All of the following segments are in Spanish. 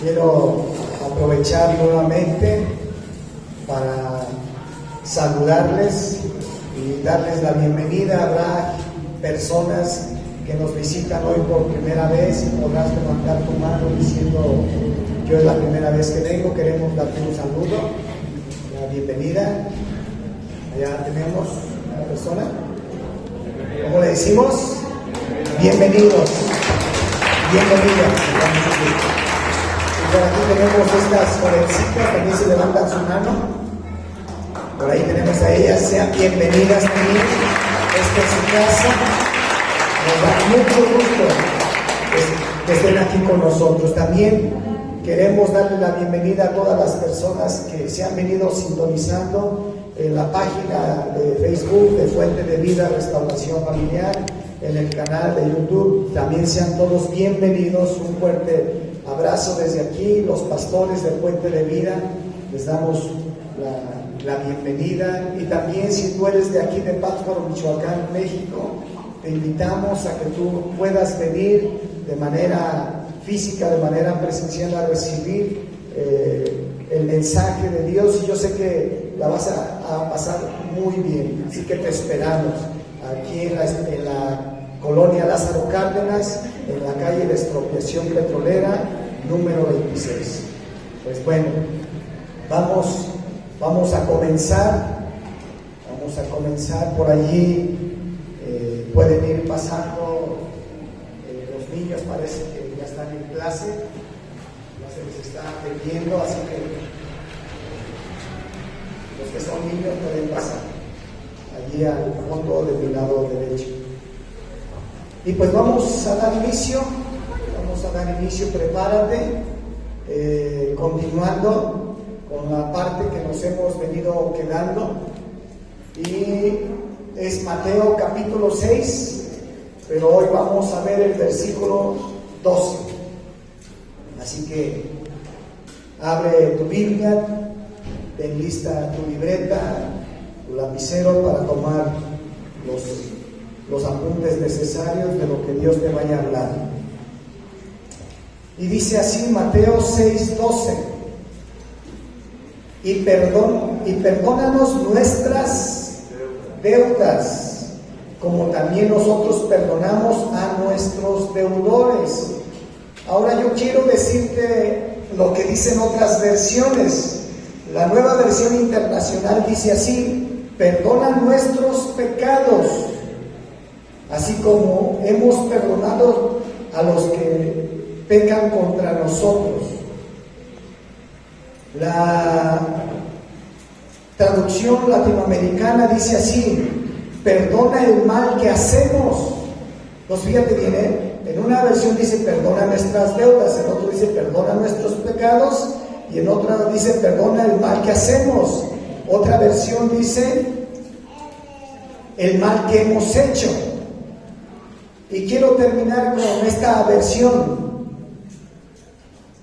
Quiero aprovechar nuevamente para saludarles y darles la bienvenida. Habrá personas que nos visitan hoy por primera vez y podrás levantar tu mano diciendo: yo es la primera vez que vengo. Queremos darte un saludo, la bienvenida. Allá tenemos una persona. ¿Cómo le decimos? Bienvenidos, bienvenidas. Y por aquí tenemos estas jovencitas, también se levantan su mano. Por ahí tenemos a ellas, sean bienvenidas también. Esta es su casa. Nos da mucho gusto que estén aquí con nosotros. También queremos darle la bienvenida a todas las personas que se han venido sintonizando en la página de Facebook de Fuente de Vida Restauración Familiar, en el canal de YouTube. También sean todos bienvenidos. Un fuerte abrazo desde aquí. Los pastores de Fuente de Vida les damos la bienvenida. Y también, si tú eres de aquí de Pátzcuaro, Michoacán, México, te invitamos a que tú puedas venir de manera física, de manera presencial, a recibir el mensaje de Dios. Y yo sé que la vas a pasar muy bien, así que te esperamos aquí en la colonia Lázaro Cárdenas, en la calle de Expropiación Petrolera, número 26. Pues bueno, vamos a comenzar. Por allí pueden ir pasando los niños. Parece que ya están en clase, ya se les está atendiendo, así que los que son niños pueden pasar allí al fondo de mi lado derecho. Y pues vamos a dar inicio. Prepárate, continuando con la parte que nos hemos venido quedando, y es Mateo capítulo 6, pero hoy vamos a ver el versículo 12. Así que abre tu Biblia, ten lista tu libreta, tu lapicero para tomar los apuntes necesarios de lo que Dios te vaya a hablar. Y dice así Mateo 6:12: y perdónanos nuestras deudas, como también nosotros perdonamos a nuestros deudores. Ahora yo quiero decirte lo que dicen otras versiones. La Nueva Versión Internacional dice así: perdona nuestros pecados, así como hemos perdonado a los que pecan contra nosotros. La traducción latinoamericana dice así: perdona el mal que hacemos. Pues fíjate bien, en una versión dice perdona nuestras deudas, en otro dice perdona nuestros pecados, y en otra dice perdona el mal que hacemos. Otra versión dice el mal que hemos hecho. Y quiero terminar con esta versión.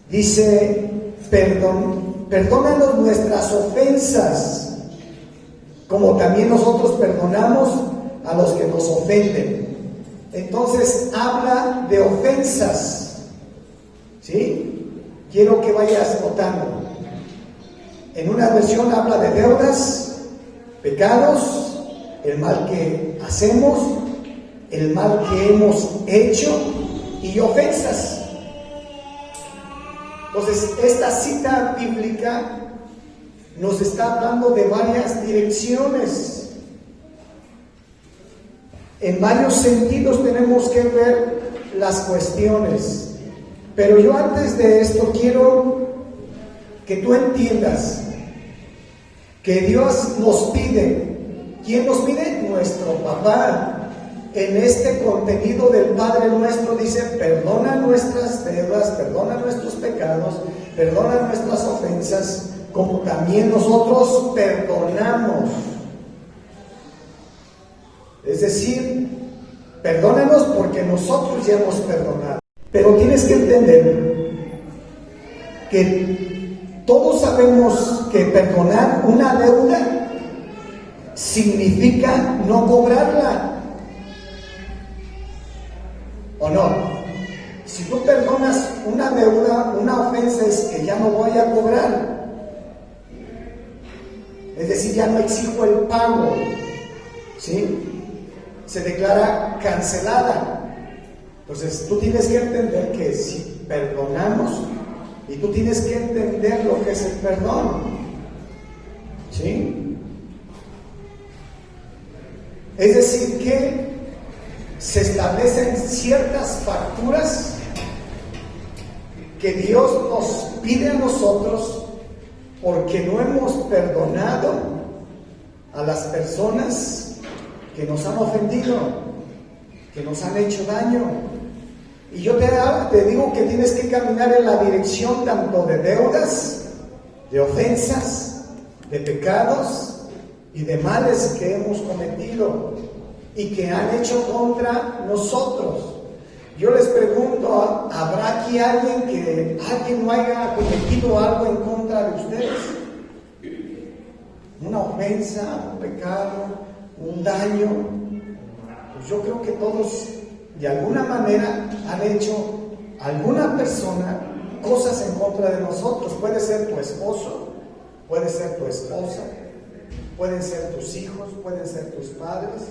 Dice: perdónanos nuestras ofensas, como también nosotros perdonamos a los que nos ofenden. Entonces habla de ofensas, ¿sí? Quiero que vayas notando. En una versión habla de deudas, pecados, el mal que hacemos, el mal que hemos hecho y ofensas. Entonces, esta cita bíblica nos está hablando de varias direcciones. En varios sentidos tenemos que ver las cuestiones. Pero yo antes de esto quiero que tú entiendas que Dios nos pide. ¿Quién nos pide? Nuestro Papá. En este contenido del Padre Nuestro dice: perdona nuestras deudas, perdona nuestros pecados, perdona nuestras ofensas, como también nosotros perdonamos. Es decir, perdónanos porque nosotros ya hemos perdonado. Pero tienes que entender que todos sabemos que perdonar una deuda significa no cobrarla. ¿O no? Si tú perdonas una deuda, una ofensa es que ya no voy a cobrar. Es decir, ya no exijo el pago, ¿sí? Se declara cancelada. Entonces, tú tienes que entender que si perdonamos, y tú tienes que entender lo que es el perdón, ¿sí? Es decir, que se establecen ciertas facturas que Dios nos pide a nosotros porque no hemos perdonado a las personas que nos han ofendido, que nos han hecho daño. Y yo te digo que tienes que caminar en la dirección tanto de deudas, de ofensas, de pecados y de males que hemos cometido y que han hecho contra nosotros. Yo les pregunto, ¿habrá aquí alguien no haya cometido algo en contra de ustedes? Una ofensa, un pecado, un daño. Pues yo creo que todos de alguna manera han hecho alguna persona cosas en contra de nosotros. Puede ser tu esposo, puede ser tu esposa, pueden ser tus hijos, pueden ser tus padres,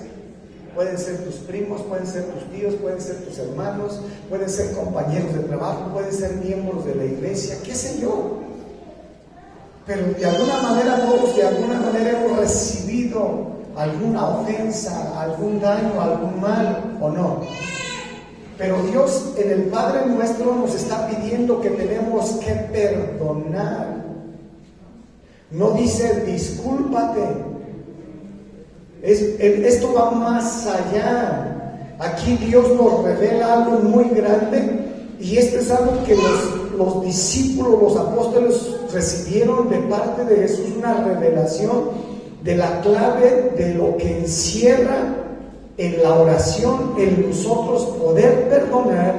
pueden ser tus primos, pueden ser tus tíos, pueden ser tus hermanos, pueden ser compañeros de trabajo, pueden ser miembros de la iglesia, qué sé yo. Pero de alguna manera todos de alguna manera hemos recibido alguna ofensa, algún daño, algún mal o no. Pero Dios en el Padre Nuestro nos está pidiendo que tenemos que perdonar. No dice discúlpate. Esto va más allá. Aquí Dios nos revela algo muy grande y esto es algo que los discípulos, los apóstoles recibieron de parte de Jesús, una revelación de la clave de lo que encierra en la oración, en nosotros poder perdonar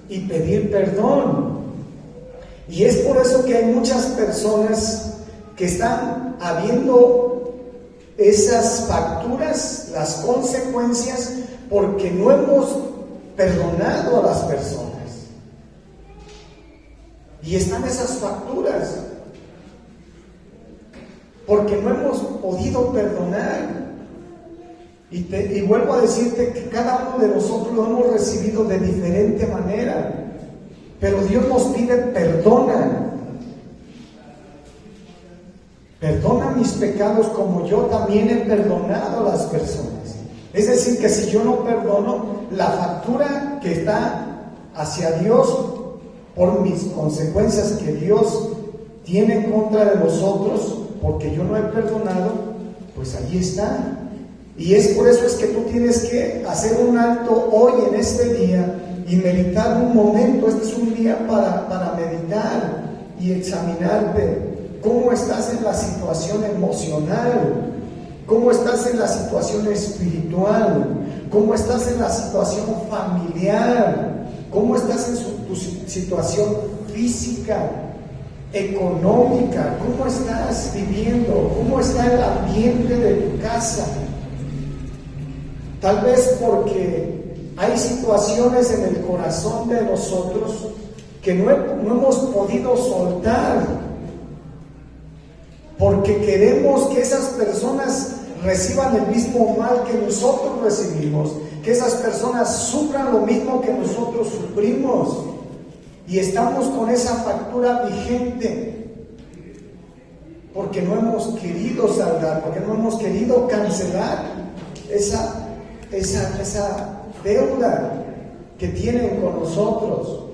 y pedir perdón. Y es por eso que hay muchas personas que están habiendo esas facturas, las consecuencias, porque no hemos perdonado a las personas. Y están esas facturas, porque no hemos podido perdonar. Y vuelvo a decirte que cada uno de nosotros lo hemos recibido de diferente manera, pero Dios nos pide perdona. Perdona mis pecados como yo también he perdonado a las personas. Es decir, que si yo no perdono, la factura que está hacia Dios por mis consecuencias que Dios tiene en contra de nosotros, porque yo no he perdonado, pues allí está. Y es por eso es que tú tienes que hacer un alto hoy en este día y meditar un momento. Este es un día para meditar y examinarte. ¿Cómo estás en la situación emocional? ¿Cómo estás en la situación espiritual? ¿Cómo estás en la situación familiar? ¿Cómo estás en tu situación física, económica? ¿Cómo estás viviendo? ¿Cómo está el ambiente de tu casa? Tal vez porque hay situaciones en el corazón de nosotros que no hemos podido soltar. Porque queremos que esas personas reciban el mismo mal que nosotros recibimos, que esas personas sufran lo mismo que nosotros sufrimos, y estamos con esa factura vigente, porque no hemos querido saldar, porque no hemos querido cancelar esa deuda que tienen con nosotros.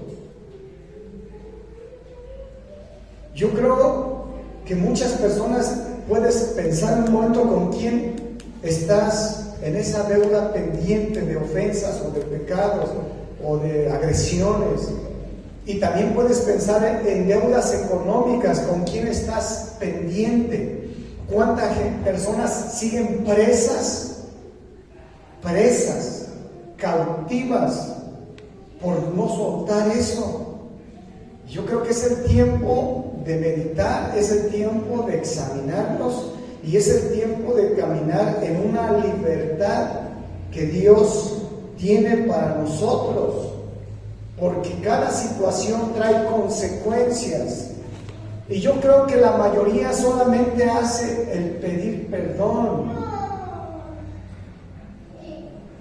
Yo creo que muchas personas puedes pensar un momento con quién estás en esa deuda pendiente de ofensas o de pecados o de agresiones, y también puedes pensar en deudas económicas, con quién estás pendiente. ¿Cuántas personas siguen presas, cautivas por no soltar eso? Yo creo que es el tiempo de meditar, es el tiempo de examinarnos y es el tiempo de caminar en una libertad que Dios tiene para nosotros. porque cada situación trae consecuencias. Y yo creo que la mayoría solamente hace el pedir perdón.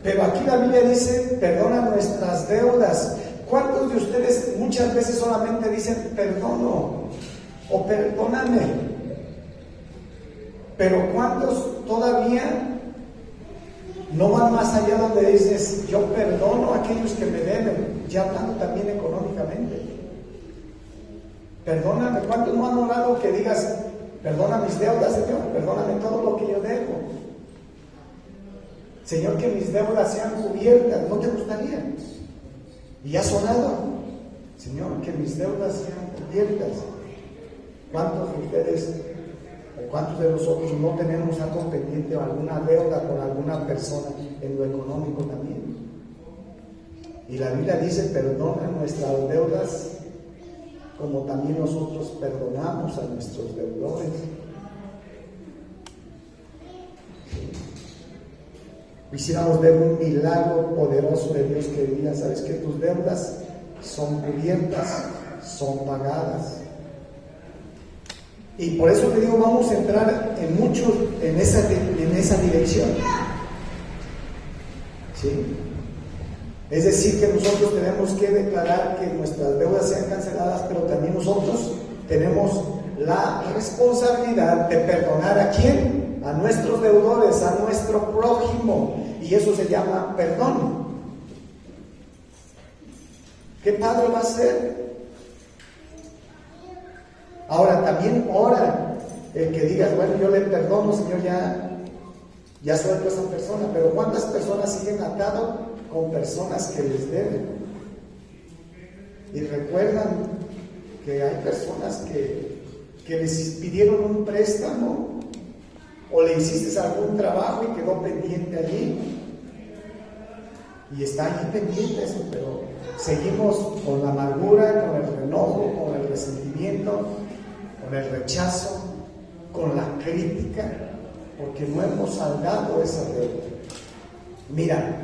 Pero aquí la Biblia dice, perdona nuestras deudas. ¿Cuántos de ustedes muchas veces solamente dicen perdono o perdóname? Pero ¿cuántos todavía no van más allá donde dices, yo perdono a aquellos que me deben, ya hablando también económicamente? Perdóname. ¿Cuántos no han orado que digas, perdona mis deudas, Señor, perdóname todo lo que yo debo? Señor, que mis deudas sean cubiertas. ¿No te gustaría? Y has orado, Señor, que mis deudas sean cubiertas. ¿Cuántos de ustedes o cuántos de nosotros no tenemos algo pendiente o alguna deuda con alguna persona en lo económico también? Y la Biblia dice, perdona nuestras deudas como también nosotros perdonamos a nuestros deudores. Quisiéramos ver un milagro poderoso de Dios que diga, sabes que tus deudas son cubiertas, son pagadas. Y por eso te digo, vamos a entrar en muchos en esa dirección. ¿Sí? Es decir, que nosotros tenemos que declarar que nuestras deudas sean canceladas, pero también nosotros tenemos la responsabilidad de perdonar ¿a quién? A nuestros deudores, a nuestro prójimo. Y eso se llama perdón. ¿Qué padre va a ser? Ahora también ora el que digas, bueno, yo le perdono, Señor, ya suelto a esa persona. Pero ¿cuántas personas siguen atadas con personas que les deben? Y recuerdan que hay personas que les pidieron un préstamo o le hiciste algún trabajo y quedó pendiente allí. Y está allí pendiente eso, pero seguimos con la amargura, con el enojo, con el resentimiento, con el rechazo, con la crítica, porque no hemos saldado esa deuda. Mira,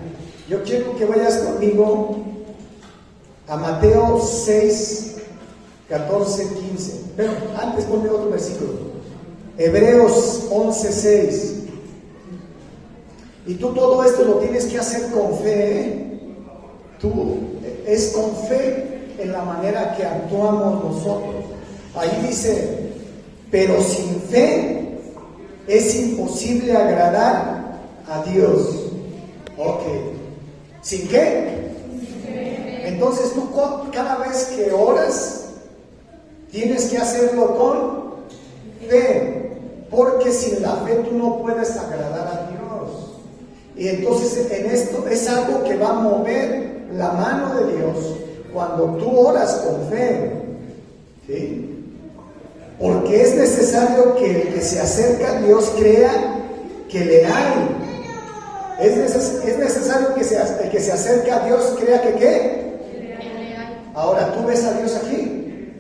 yo quiero que vayas conmigo a Mateo 6, 14, 15. Pero antes ponme otro versículo. Hebreos 11, 6. Y tú todo esto lo tienes que hacer con fe, ¿eh? Es con fe en la manera que actuamos nosotros. Ahí dice, pero sin fe es imposible agradar a Dios. Ok. ¿Sin qué? Entonces tú cada vez que oras tienes que hacerlo con fe, porque sin la fe tú no puedes agradar a Dios. Y entonces en esto es algo que va a mover la mano de Dios cuando tú oras con fe, ¿sí? Porque es necesario que el que se acerca a Dios crea que le hay. Es necesario que el que se acerca a Dios crea que ¿qué? Ahora, ¿tú ves a Dios aquí?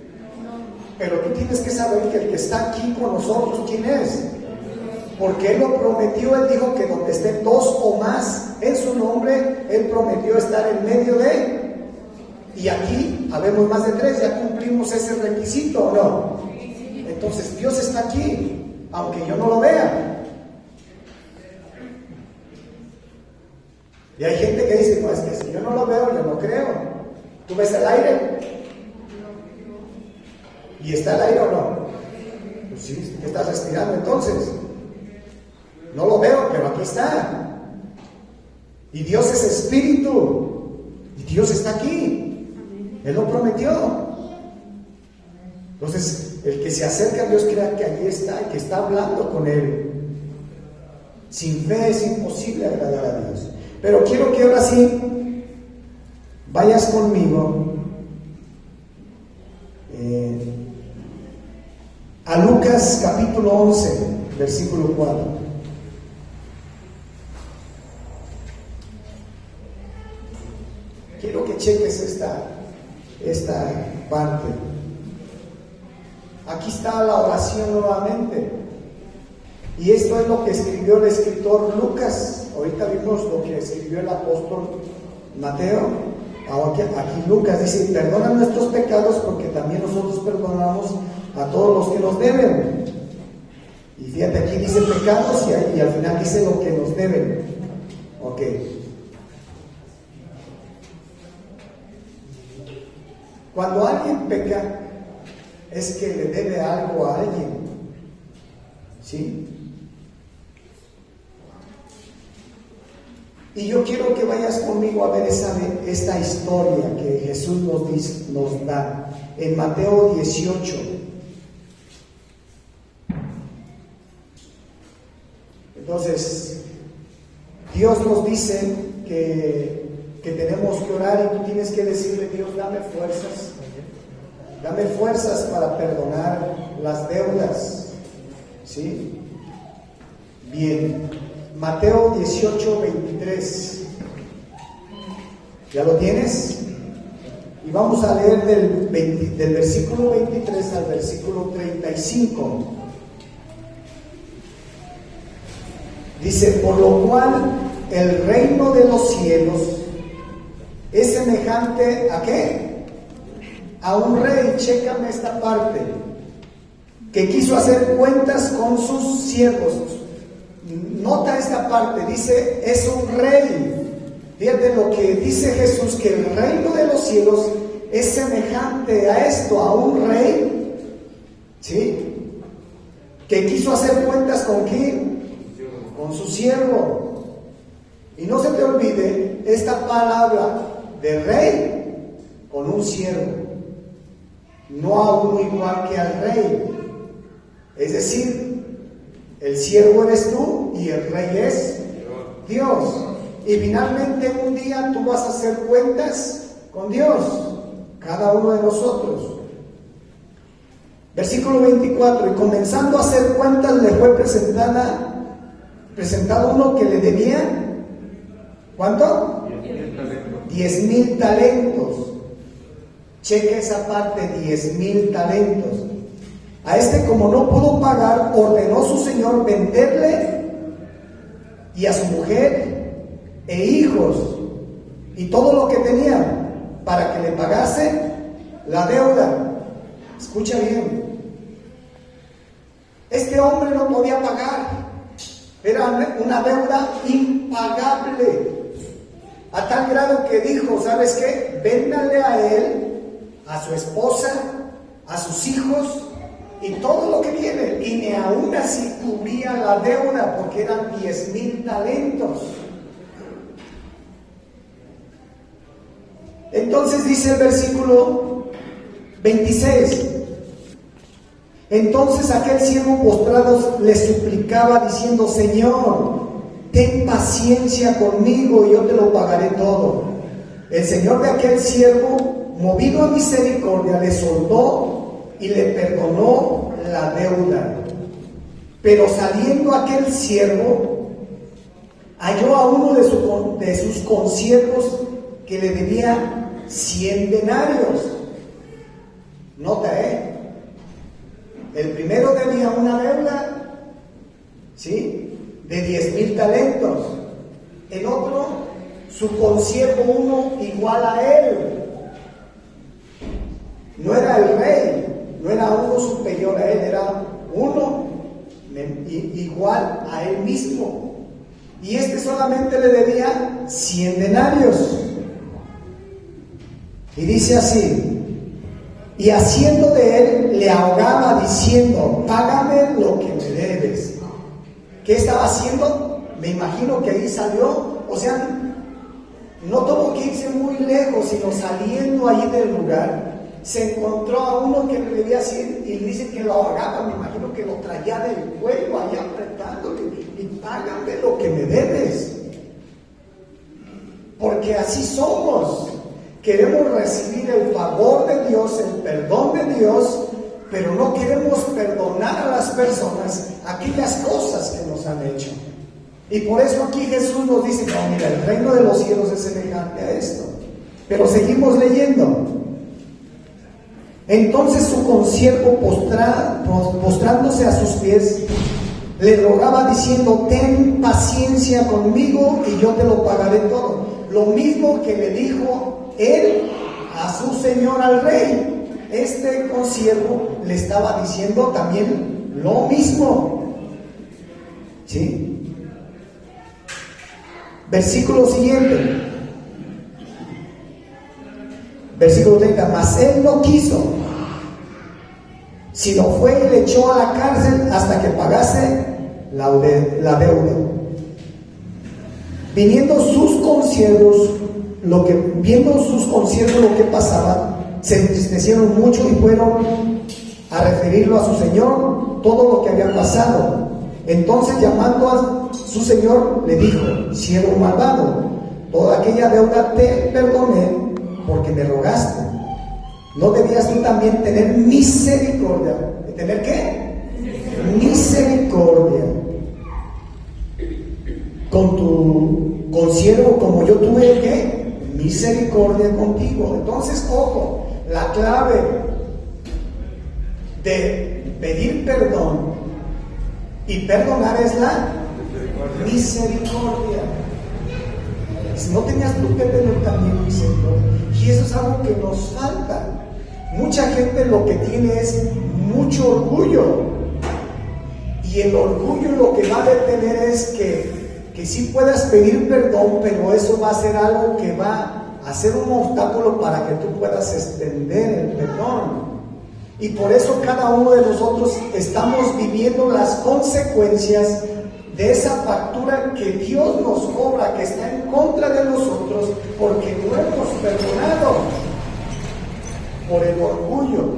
Pero tú tienes que saber que el que está aquí con nosotros, ¿quién es? Porque Él lo prometió. Él dijo que donde estén dos o más en su nombre, Él prometió estar en medio de él. Y aquí habemos más de tres, ya cumplimos ese requisito, ¿o no? Entonces Dios está aquí, aunque yo no lo vea. Y hay gente que dice, pues que si yo no lo veo, yo no creo. ¿Tú ves el aire? ¿Y está el aire o no? Pues sí, estás respirando entonces. No lo veo, pero aquí está. Y Dios es espíritu. Y Dios está aquí. Él lo prometió. Entonces, el que se acerca a Dios crea que allí está y que está hablando con Él. Sin fe es imposible agradar a Dios. Pero quiero que ahora sí vayas conmigo a Lucas capítulo 11, versículo 4. Quiero que cheques esta parte. Aquí está la oración nuevamente. Y esto es lo que escribió el escritor Lucas. Ahorita vimos lo que escribió el apóstol Mateo. Aquí Lucas dice, perdona nuestros pecados porque también nosotros perdonamos a todos los que nos deben. Y fíjate, aquí dice pecados y al final dice lo que nos deben. Ok. Cuando alguien peca, es que le debe algo a alguien. ¿Sí? Y yo quiero que vayas conmigo a ver esta historia que Jesús nos da en Mateo 18. Entonces, Dios nos dice que tenemos que orar y tú tienes que decirle, Dios, dame fuerzas para perdonar las deudas. ¿Sí? Bien, Mateo 18, 23. ¿Ya lo tienes? Y vamos a leer del versículo 23 al versículo 35. Dice, por lo cual el reino de los cielos es semejante ¿a qué? A un rey, chécame esta parte, que quiso hacer cuentas con sus siervos. Nota esta parte, dice, es un rey. Fíjate lo que dice Jesús, que el reino de los cielos es semejante a esto, a un rey, ¿sí? Que quiso hacer cuentas ¿con quién? Con su siervo. Y no se te olvide esta palabra de rey con un siervo, no a uno igual que al rey. Es decir, el siervo eres tú y el rey es Dios. Y finalmente un día tú vas a hacer cuentas con Dios, cada uno de nosotros. Versículo 24, y comenzando a hacer cuentas le fue presentado uno que le debía, ¿cuánto? 10,000 talentos. Cheque esa parte, 10,000 talentos. A este, como no pudo pagar, ordenó su señor venderle y a su mujer e hijos y todo lo que tenía para que le pagase la deuda. Escucha bien, este hombre no podía pagar, era una deuda impagable, a tal grado que dijo, ¿sabes qué? Véndale a él, a su esposa, a sus hijos y todo lo que tiene, y ni aún así cubría la deuda, porque eran 10,000 talentos. Entonces dice el versículo 26, entonces aquel siervo postrado le suplicaba diciendo, Señor, ten paciencia conmigo y yo te lo pagaré todo. El señor de aquel siervo, movido a misericordia, le soltó y le perdonó la deuda. Pero saliendo aquel siervo, halló a uno de sus consiervos que le debía 100 denarios. Nota, el primero debía una deuda, ¿sí?, de 10,000 talentos. El otro, su consiervo, uno igual a él. No era el rey, no era uno superior a él, era uno igual a él mismo. Y este solamente le debía 100 denarios. Y dice así, y haciendo de él le ahogaba diciendo, págame lo que me debes. ¿Qué estaba haciendo? Me imagino que ahí salió, o sea, no tuvo que irse muy lejos, sino saliendo ahí del lugar, se encontró a uno que le debía 100 y le dice que lo ahogaba. Me imagino que lo traía del cuello ahí apretándole, y págame lo que me debes. Porque así somos. Queremos recibir el favor de Dios, el perdón de Dios, pero no queremos perdonar a las personas aquellas cosas que nos han hecho. Y por eso aquí Jesús nos dice, no, mira, el reino de los cielos es semejante a esto. Pero seguimos leyendo. Entonces su consiervo, postrándose a sus pies, le rogaba diciendo, ten paciencia conmigo y yo te lo pagaré todo. lo mismo que le dijo él a su señor, al rey. Este consiervo le estaba diciendo también lo mismo. ¿Sí? Versículo siguiente. Versículo 30. Mas él no quiso, sino fue y le echó a la cárcel hasta que pagase la deuda. Viendo sus consiervos lo que pasaba, se entristecieron mucho y fueron a referirlo a su señor todo lo que había pasado. Entonces, llamando a su señor, le dijo: siervo malvado, toda aquella deuda te perdoné porque me rogaste. ¿No debías tú también tener misericordia? ¿Tener qué? Misericordia con tu consiervo, como yo tuve ¿qué? Misericordia contigo. Entonces, ojo, la clave de pedir perdón y perdonar es la misericordia. Si no tenías tú que tener también misericordia. Y eso es algo que nos falta. Mucha gente lo que tiene es mucho orgullo. Y el orgullo lo que va a detener es que sí puedas pedir perdón, pero eso va a ser algo que va a ser un obstáculo para que tú puedas extender el perdón. Y por eso cada uno de nosotros estamos viviendo las consecuencias de esa factura que Dios nos cobra, que está en contra de nosotros, porque no hemos perdonado por el orgullo,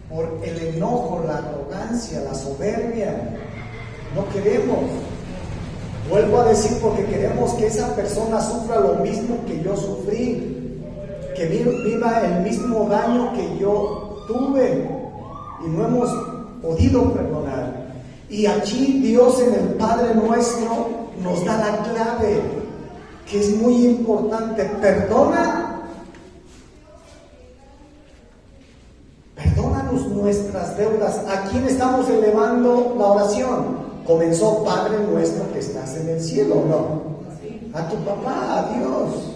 por el enojo, la arrogancia, la soberbia. No queremos, vuelvo a decir, porque queremos que esa persona sufra lo mismo que yo sufrí, que viva el mismo daño que yo tuve, y no hemos podido perdonar. Y aquí Dios, en el Padre Nuestro, nos da la clave, que es muy importante. Perdónanos nuestras deudas. ¿A quién estamos elevando la oración? Comenzó: Padre nuestro que estás en el cielo, ¿no? A tu papá, a Dios.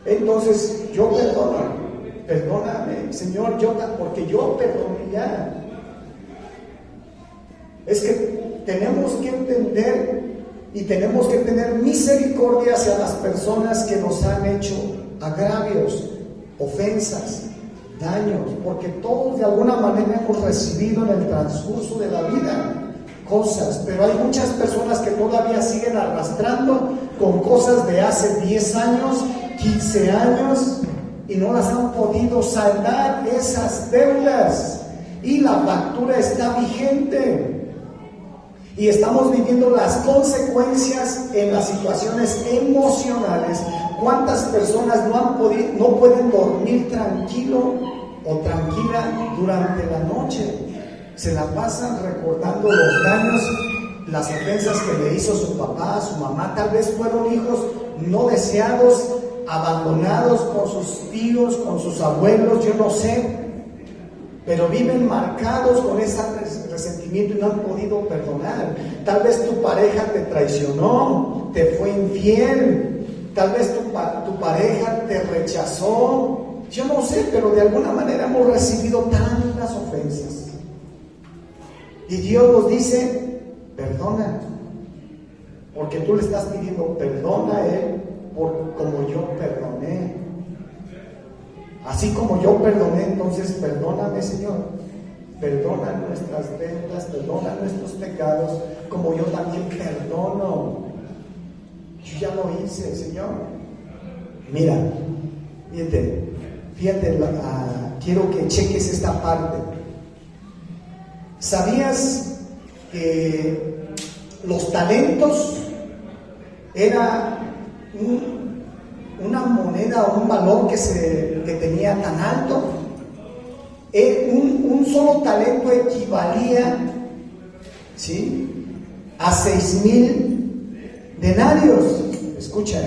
Entonces, yo perdóname, Señor, porque yo perdoné ya. Es que tenemos que entender y tenemos que tener misericordia hacia las personas que nos han hecho agravios, ofensas, daños, porque todos de alguna manera hemos recibido en el transcurso de la vida cosas, pero hay muchas personas que todavía siguen arrastrando con cosas de hace 10 años, 15 años, y no las han podido saldar esas deudas, y la factura está vigente. Y estamos viviendo las consecuencias en las situaciones emocionales. ¿Cuántas personas no pueden dormir tranquilo o tranquila durante la noche? Se la pasan recordando los daños, las ofensas que le hizo su papá, su mamá. Tal vez fueron hijos no deseados, abandonados por sus tíos, con sus abuelos, yo no sé. Pero viven marcados con ese resentimiento y no han podido perdonar. Tal vez tu pareja te traicionó, te fue infiel, tal vez tu pareja te rechazó, yo no sé, pero de alguna manera hemos recibido tantas ofensas. Y Dios nos dice: perdona, porque tú le estás pidiendo perdón a Él como yo perdoné. Así como yo perdoné, entonces perdóname, Señor. Perdona nuestras deudas, perdona nuestros pecados, como yo también perdono. Yo ya lo hice, Señor. Mira, fíjate, quiero que cheques esta parte. ¿Sabías que los talentos era una moneda o un valor que tenía tan alto? Un solo talento equivalía, ¿sí?, a 6,000 denarios. Escucha,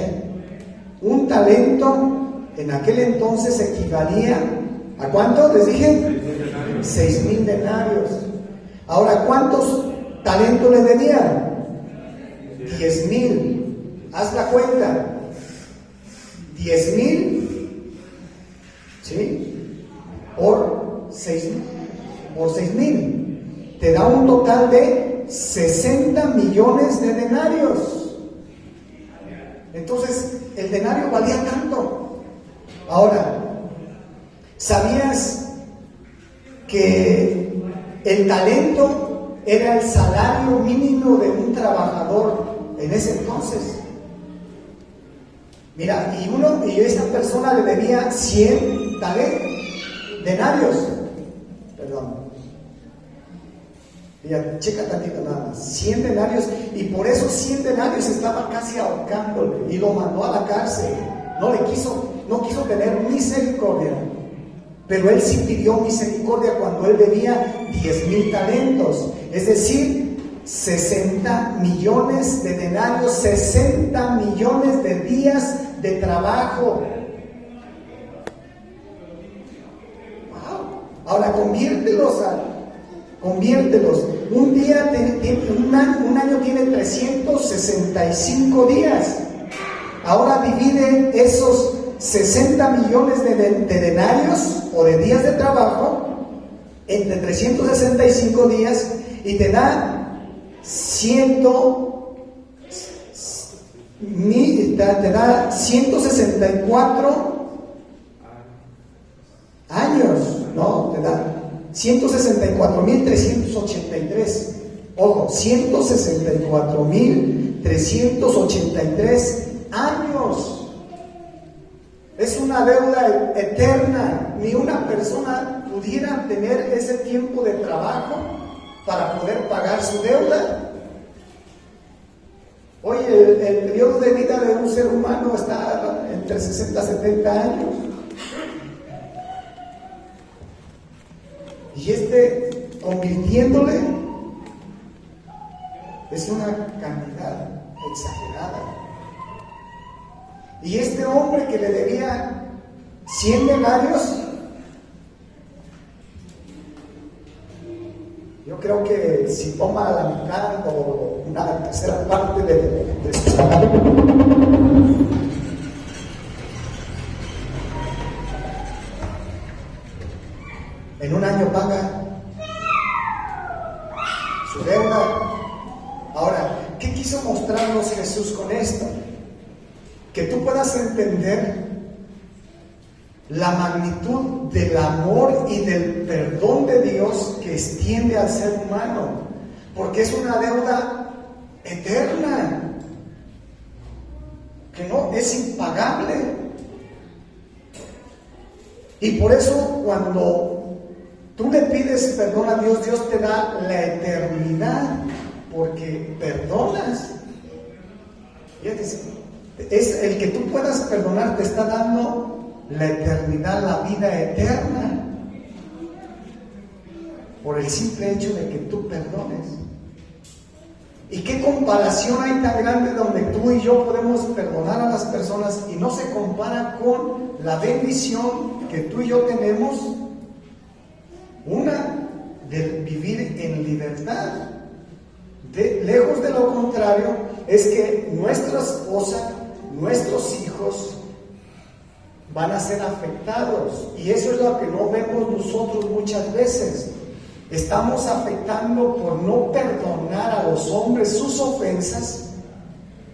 un talento en aquel entonces equivalía ¿a cuánto? Les dije 6,000 denarios. Ahora, ¿cuántos talentos le debían? 10,000. haz la cuenta, 10,000, ¿sí? Por 6,000, te da un total de 60 millones de denarios. Entonces, el denario valía tanto. Ahora, ¿sabías que el talento era el salario mínimo de un trabajador en ese entonces? Mira, y esta persona le debía 100 denarios. Perdón. Mira, checa tantito nada más. 100 denarios, y por esos 100 denarios estaba casi ahorcándole y lo mandó a la cárcel. No quiso tener misericordia. Pero él sí pidió misericordia cuando él debía 10,000 talentos. Es decir, 60 millones de denarios, 60 millones de días de trabajo. Wow. Ahora conviértelos. Un año tiene 365 días. Ahora divide esos 60 millones de denarios o de días de trabajo entre 365 días y te da 164 años, ¿no? Te da 164,383. Ojo, 164,383 años. Es una deuda eterna. Ni una persona pudiera tener ese tiempo de trabajo para poder pagar su deuda. Oye, el periodo de vida de un ser humano está entre 60 y 70 años. Y convirtiéndole es una cantidad exagerada. Y este hombre que le debía 100 denarios, yo creo que si toma la mitad o una tercera parte de su salario, en un año paga su deuda. Ahora, ¿qué quiso mostrarnos Jesús con esto? Que tú puedas entender la magnitud del amor y del perdón de Dios que extiende al ser humano, porque es una deuda eterna, que no es impagable. Y por eso cuando tú le pides perdón a Dios, Dios te da la eternidad, porque perdonas. Es el que tú puedas perdonar, te está dando la eternidad, la vida eterna, por el simple hecho de que tú perdones. ¿Y qué comparación hay tan grande donde tú y yo podemos perdonar a las personas y no se compara con la bendición que tú y yo tenemos? Una, de vivir en libertad. Lejos de lo contrario, es que nuestra esposa, nuestros hijos van a ser afectados, y eso es lo que no vemos nosotros muchas veces. Estamos afectando por no perdonar a los hombres sus ofensas,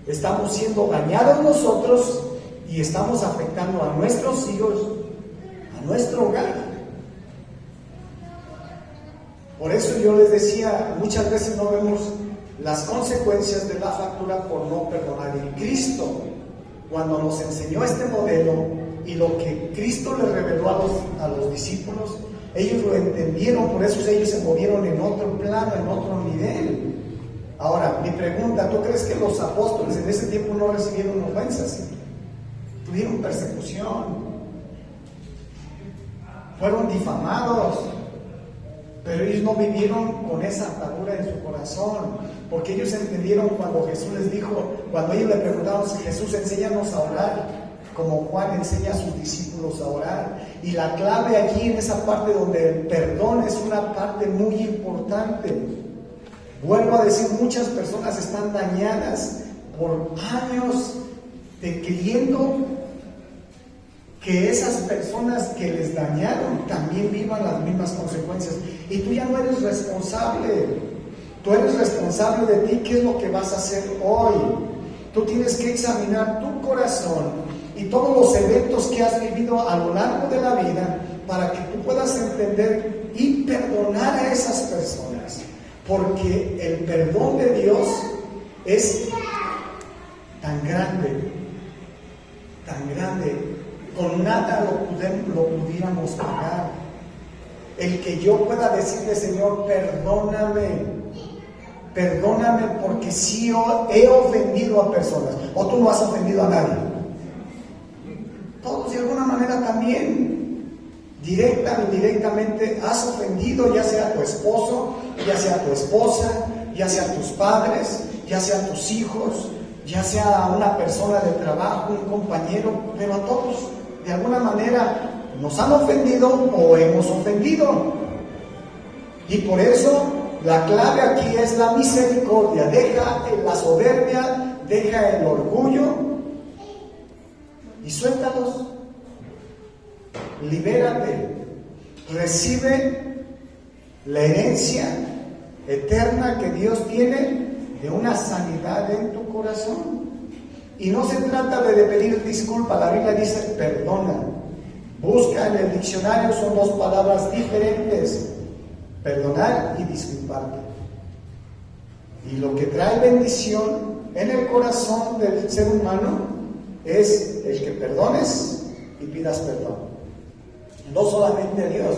estamos siendo dañados nosotros y estamos afectando a nuestros hijos, a nuestro hogar. Por eso yo les decía, muchas veces no vemos las consecuencias de la factura por no perdonar. Y Cristo, cuando nos enseñó este modelo y lo que Cristo le reveló a los discípulos, ellos lo entendieron, por eso ellos se movieron en otro plano, en otro nivel. Ahora, mi pregunta, ¿tú crees que los apóstoles en ese tiempo no recibieron ofensas? Tuvieron persecución, fueron difamados, pero ellos no vivieron con esa atadura en su corazón, porque ellos entendieron cuando Jesús les dijo, cuando ellos le preguntaron, Jesús, enséñanos a orar, como Juan enseña a sus discípulos a orar. Y la clave allí en esa parte donde el perdón es una parte muy importante. Vuelvo a decir, muchas personas están dañadas por años creyendo que esas personas que les dañaron también vivan las mismas consecuencias. Y tú ya no eres responsable. Tú eres responsable de ti. ¿Qué es lo que vas a hacer hoy? Tú tienes que examinar tu corazón y todos los eventos que has vivido a lo largo de la vida para que tú puedas entender y perdonar a esas personas. Porque el perdón de Dios es tan grande, con nada lo pudiéramos pagar. El que yo pueda decirle, Señor, perdóname porque sí he ofendido a personas. O tú no has ofendido a nadie. Todos de alguna manera también, directa o indirectamente, has ofendido, ya sea a tu esposo, ya sea a tu esposa, ya sea a tus padres, ya sea a tus hijos, ya sea a una persona de trabajo, un compañero, pero a todos de alguna manera nos han ofendido o hemos ofendido. Y por eso la clave aquí es la misericordia. Deja la soberbia, deja el orgullo y suéltalos. Libérate. Recibe la herencia eterna que Dios tiene de una sanidad en tu corazón. Y no se trata de pedir disculpa. La Biblia dice perdona. Busca en el diccionario, son dos palabras diferentes: perdonar y disculparte. Y lo que trae bendición en el corazón del ser humano es el que perdones y pidas perdón. No solamente a Dios,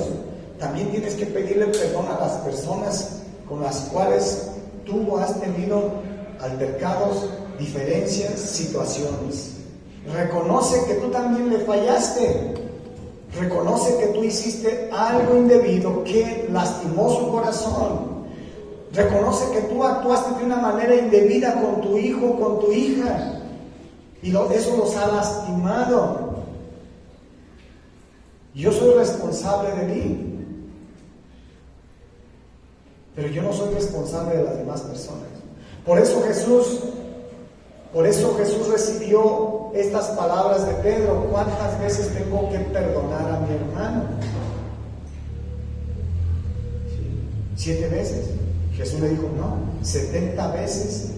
también tienes que pedirle perdón a las personas con las cuales tú has tenido altercados, diferencias, situaciones. Reconoce que tú también le fallaste. Reconoce que tú hiciste algo indebido que lastimó su corazón. Reconoce que tú actuaste de una manera indebida con tu hijo, con tu hija, y eso los ha lastimado. Yo soy responsable de mí, pero yo no soy responsable de las demás personas. Por eso Jesús recibió estas palabras de Pedro: ¿cuántas veces tengo que perdonar a mi hermano? 7 veces. Jesús le dijo, no, 70 veces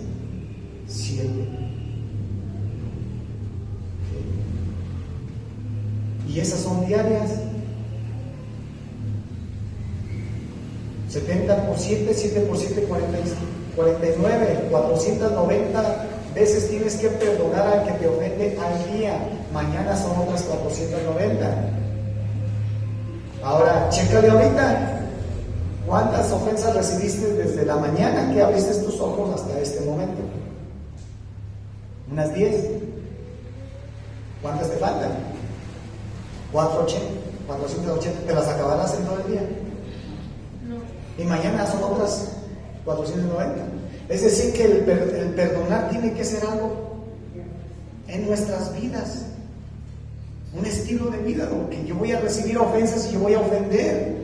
7. Y esas son diarias. 70 por 7, 7 por 7, 49, 490 veces tienes que perdonar al que te ofende al día. Mañana son otras 490. Ahora, chécale ahorita. ¿Cuántas ofensas recibiste desde la mañana que abriste tus ojos hasta este momento? Unas 10. ¿Cuántas te faltan? 480. ¿Te las acabarás en todo el día? No. Y mañana son otras 490. Es decir, que el perdonar tiene que ser algo en nuestras vidas, un estilo de vida, porque yo voy a recibir ofensas y yo voy a ofender,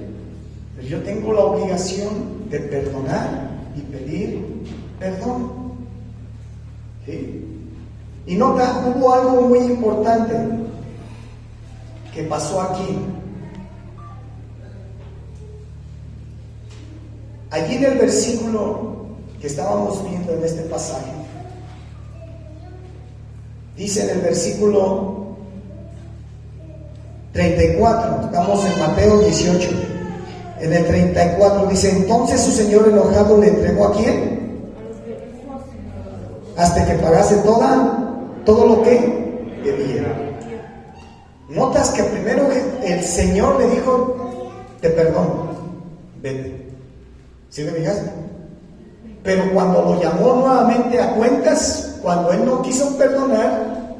pero yo tengo la obligación de perdonar y pedir perdón. ¿Sí? Y nota, hubo algo muy importante que pasó aquí. Allí en el versículo que estábamos viendo en este pasaje, dice en el versículo 34, estamos en Mateo 18, en el 34 dice: entonces su señor enojado le entregó ¿a quién? Hasta que pagase todo lo que debía. Notas que primero el Señor le dijo: te perdono, vete. ¿Sí te fijaste? Pero cuando lo llamó nuevamente a cuentas, cuando él no quiso perdonar,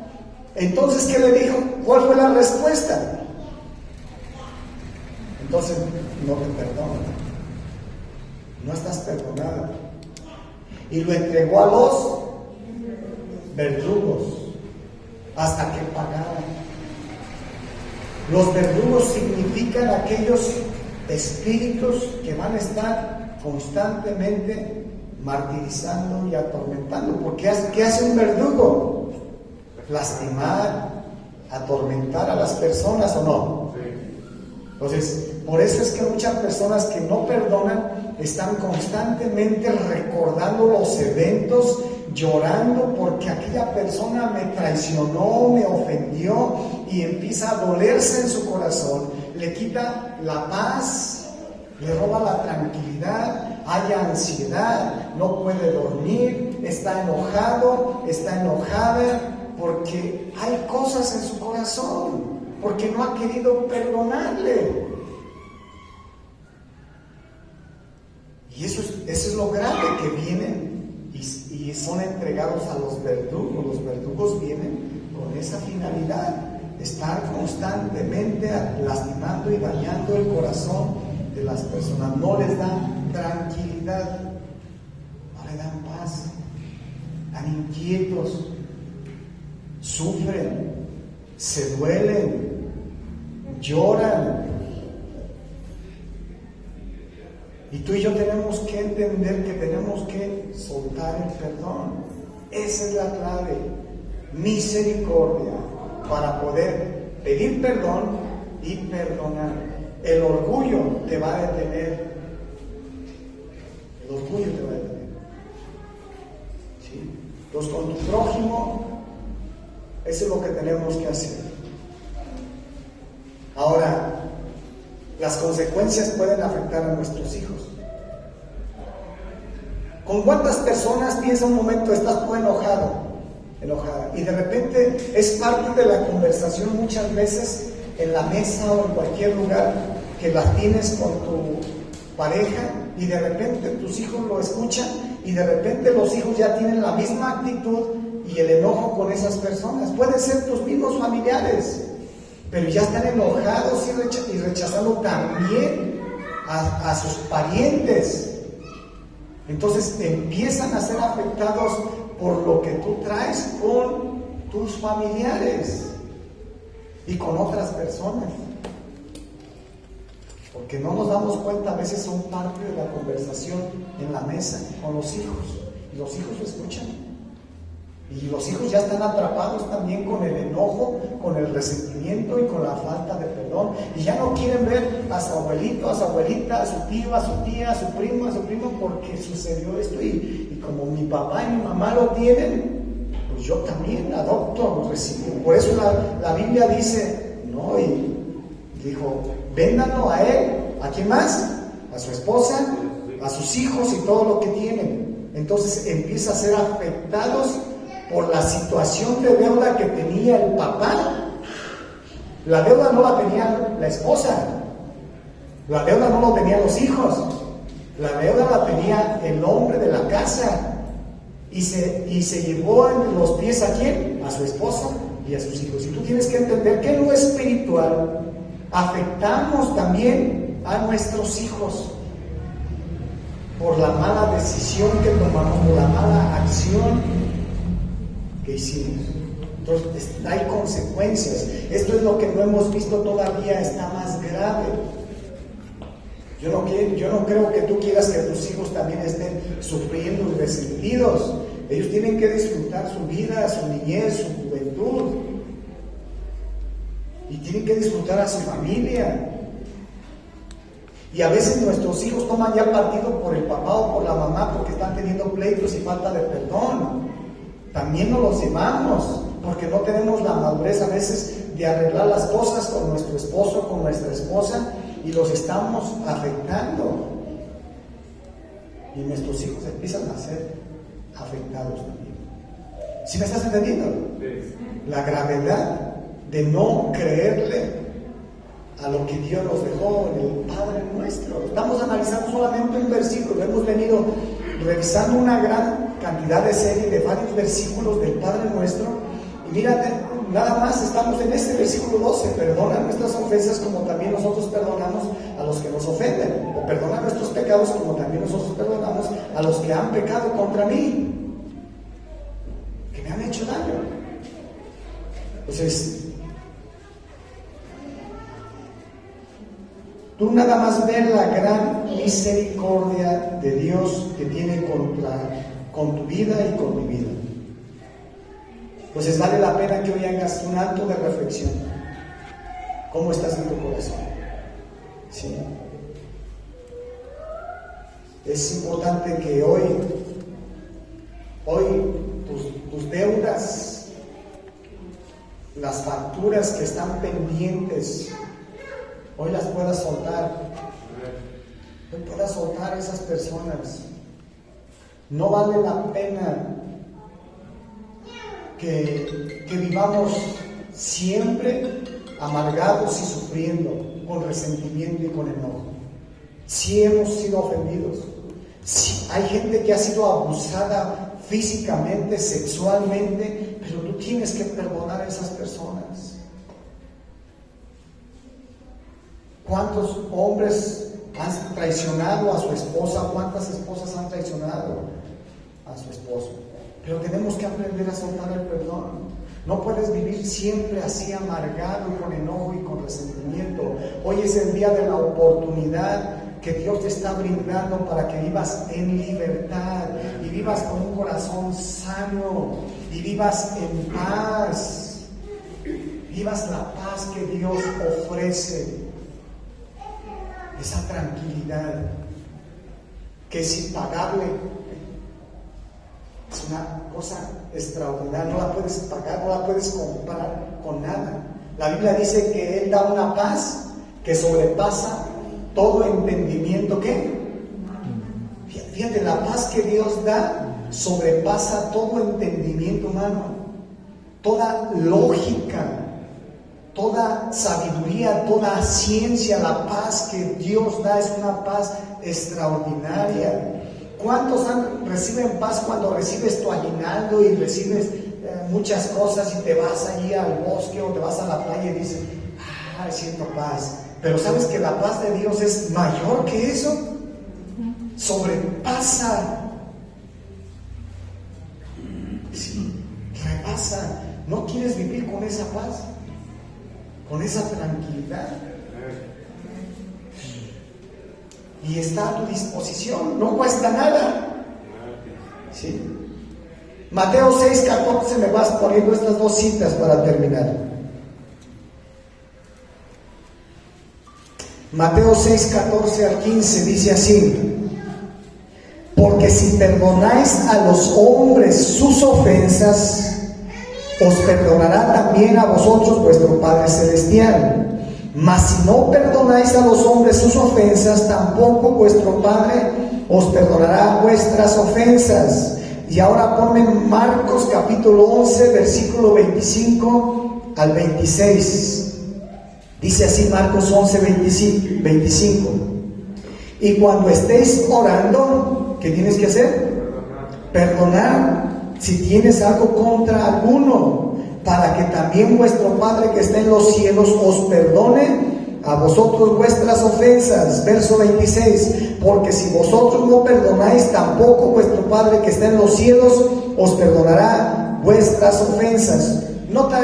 entonces ¿qué le dijo? ¿Cuál fue la respuesta? Entonces no te perdono, no estás perdonado. Y lo entregó a los verdugos hasta que pagaran. Los verdugos significan aquellos espíritus que van a estar constantemente martirizando y atormentando. Porque ¿qué hace un verdugo? Lastimar, atormentar a las personas, ¿o no? Entonces, por eso es que muchas personas que no perdonan están constantemente recordando los eventos, llorando porque aquella persona me traicionó, me ofendió, y empieza a dolerse en su corazón, le quita la paz, le roba la tranquilidad, hay ansiedad, no puede dormir, está enojado, está enojada, porque hay cosas en su corazón, porque no ha querido perdonarle. Y eso es lo grave, que vienen y son entregados a los verdugos. Los verdugos vienen con esa finalidad, estar constantemente lastimando y dañando el corazón de las personas. No les dan tranquilidad, no le dan paz, están inquietos, sufren, se duelen, lloran. Y tú y yo tenemos que entender que tenemos que soltar el perdón. Esa es la clave. Misericordia para poder pedir perdón y perdonar. El orgullo te va a detener. El orgullo te va a detener. ¿Sí? Entonces, con tu prójimo, eso es lo que tenemos que hacer. Ahora, las consecuencias pueden afectar a nuestros hijos. ¿Con cuántas personas piensa un momento estás tú enojada? Y de repente es parte de la conversación muchas veces en la mesa o en cualquier lugar que las tienes con tu pareja, y de repente tus hijos lo escuchan, y de repente los hijos ya tienen la misma actitud y el enojo con esas personas. Pueden ser tus mismos familiares, pero ya están enojados y rechazando también a sus parientes. Entonces empiezan a ser afectados por lo que tú traes con tus familiares y con otras personas. Porque no nos damos cuenta, a veces son parte de la conversación en la mesa con los hijos. Y los hijos lo escuchan. Y los hijos ya están atrapados también con el enojo, con el resentimiento y con la falta de perdón. Y ya no quieren ver a su abuelito, a su abuelita, a su tío, a su tía, a su primo, porque sucedió esto. Y como mi papá y mi mamá lo tienen, pues yo también adopto, recibo. Por eso la Biblia dice, ¿no? Y dijo, véndanlo a él. ¿A quién más? A su esposa, a sus hijos y todo lo que tienen. Entonces empieza a ser afectados por la situación de deuda que tenía el papá. La deuda no la tenía la esposa, la deuda no lo tenían los hijos, la deuda la tenía el hombre de la casa, y se llevó en los pies ¿a quién? A su esposa y a sus hijos. Y tú tienes que entender que en lo espiritual afectamos también a nuestros hijos por la mala decisión que tomamos, por la mala acción que hicimos. Entonces hay consecuencias. Esto es lo que no hemos visto todavía, está más grave. Yo no creo que tú quieras que tus hijos también estén sufriendo y resentidos. Ellos tienen que disfrutar su vida, su niñez, su juventud, y tienen que disfrutar a su familia. Y a veces nuestros hijos toman ya partido por el papá o por la mamá porque están teniendo pleitos y falta de perdón. También nos los llevamos porque no tenemos la madurez a veces de arreglar las cosas con nuestro esposo, con nuestra esposa, y los estamos afectando. Y nuestros hijos empiezan a ser afectados también. ¿Sí me estás entendiendo? Sí. La gravedad de no creerle a lo que Dios nos dejó en el Padre Nuestro. Estamos analizando solamente un versículo. Hemos venido revisando una gran cantidad de series de varios versículos del Padre Nuestro. Y mírate, nada más estamos en este versículo 12. Perdona nuestras ofensas como también nosotros perdonamos a los que nos ofenden. O perdona nuestros pecados como también nosotros perdonamos a los que han pecado contra mí, que me han hecho daño. Entonces, Tú nada más ves la gran misericordia de Dios que tiene con tu vida y con mi vida. Pues vale la pena que hoy hagas un acto de reflexión. ¿Cómo estás en tu corazón? ¿Sí? Es importante que hoy tus deudas, las facturas que están pendientes, hoy las puedas soltar. Hoy puedas soltar a esas personas. No vale la pena que vivamos siempre amargados y sufriendo, con resentimiento y con enojo. Sí hemos sido ofendidos. Sí, hay gente que ha sido abusada físicamente, sexualmente, pero tú tienes que perdonar a esas personas. ¿Cuántos hombres han traicionado a su esposa? ¿Cuántas esposas han traicionado a su esposo? Pero tenemos que aprender a soltar el perdón. No puedes vivir siempre así amargado y con enojo y con resentimiento. Hoy es el día de la oportunidad que Dios te está brindando para que vivas en libertad y vivas con un corazón sano y vivas en paz. Vivas la paz que Dios ofrece. Esa tranquilidad que es impagable. Es una cosa extraordinaria, no la puedes pagar, no la puedes comprar con nada. La Biblia dice que Él da una paz que sobrepasa todo entendimiento. ¿Qué? Fíjate, la paz que Dios da sobrepasa todo entendimiento humano, toda lógica, toda sabiduría, toda ciencia. La paz que Dios da es una paz extraordinaria. ¿Cuántos reciben paz cuando recibes tu aguinaldo y recibes muchas cosas y te vas allí al bosque o te vas a la playa y dices, siento paz? Pero ¿sabes que la paz de Dios es mayor que eso? Sobrepasa. Sí, rebasa. ¿No quieres vivir con esa paz? Con esa tranquilidad. Y está a tu disposición, no cuesta nada. ¿Sí? Mateo 6:14, me vas poniendo estas dos citas para terminar. Mateo 6:14 al 15 dice así: porque si perdonáis a los hombres sus ofensas, os perdonará también a vosotros vuestro Padre Celestial. Mas si no perdonáis a los hombres sus ofensas, tampoco vuestro Padre os perdonará vuestras ofensas. Y ahora ponme Marcos capítulo 11, versículo 25 al 26. Dice así Marcos 11, 25. Y cuando estéis orando, ¿qué tienes que hacer? Perdonar si tienes algo contra alguno, para que también vuestro Padre que está en los cielos os perdone a vosotros vuestras ofensas. Verso 26. Porque si vosotros no perdonáis, tampoco vuestro Padre que está en los cielos os perdonará vuestras ofensas. Nota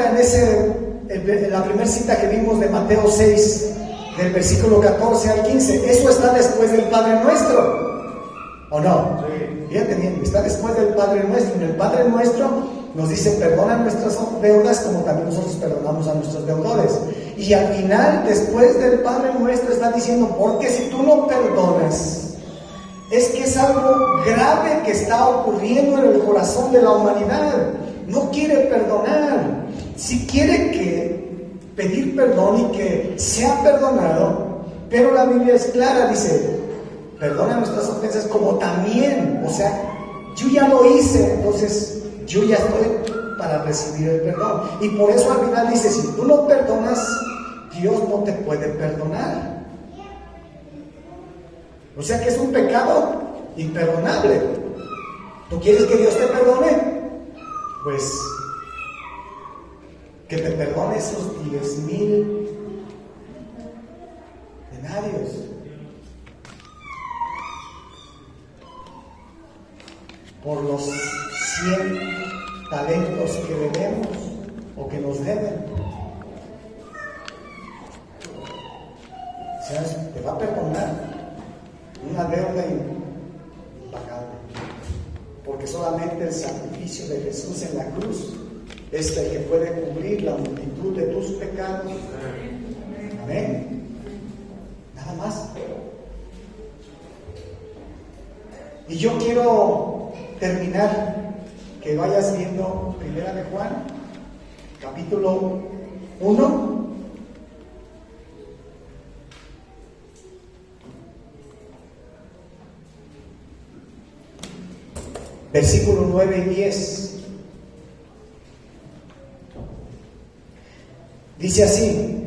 en la primera cita que vimos de Mateo 6, del versículo 14 al 15, eso está después del Padre Nuestro, ¿o no? Sí. Fíjate bien, está después del Padre Nuestro. En el Padre Nuestro nos dice, perdona nuestras deudas como también nosotros perdonamos a nuestros deudores. Y al final, después del Padre Nuestro, está diciendo, porque si tú no perdonas, es que es algo grave que está ocurriendo en el corazón de la humanidad. No quiere perdonar. Si quiere pedir perdón y que sea perdonado, pero la Biblia es clara, dice, perdona nuestras ofensas como también, o sea, yo ya lo hice, entonces yo ya estoy para recibir el perdón. Y por eso al final dice, si tú no perdonas, Dios no te puede perdonar. O sea que es un pecado imperdonable. ¿Tú quieres que Dios te perdone? Pues que te perdone esos 10,000 denarios. Por los 100 talentos que debemos o que nos deben. ¿sabes? Te va a perdonar una deuda impagable, porque solamente el sacrificio de Jesús en la cruz es el que puede cubrir la multitud de tus pecados. Amén. Nada más. Y yo quiero terminar, que vayas viendo Primera de Juan, capítulo 1. Versículo 9 y 10. Dice así: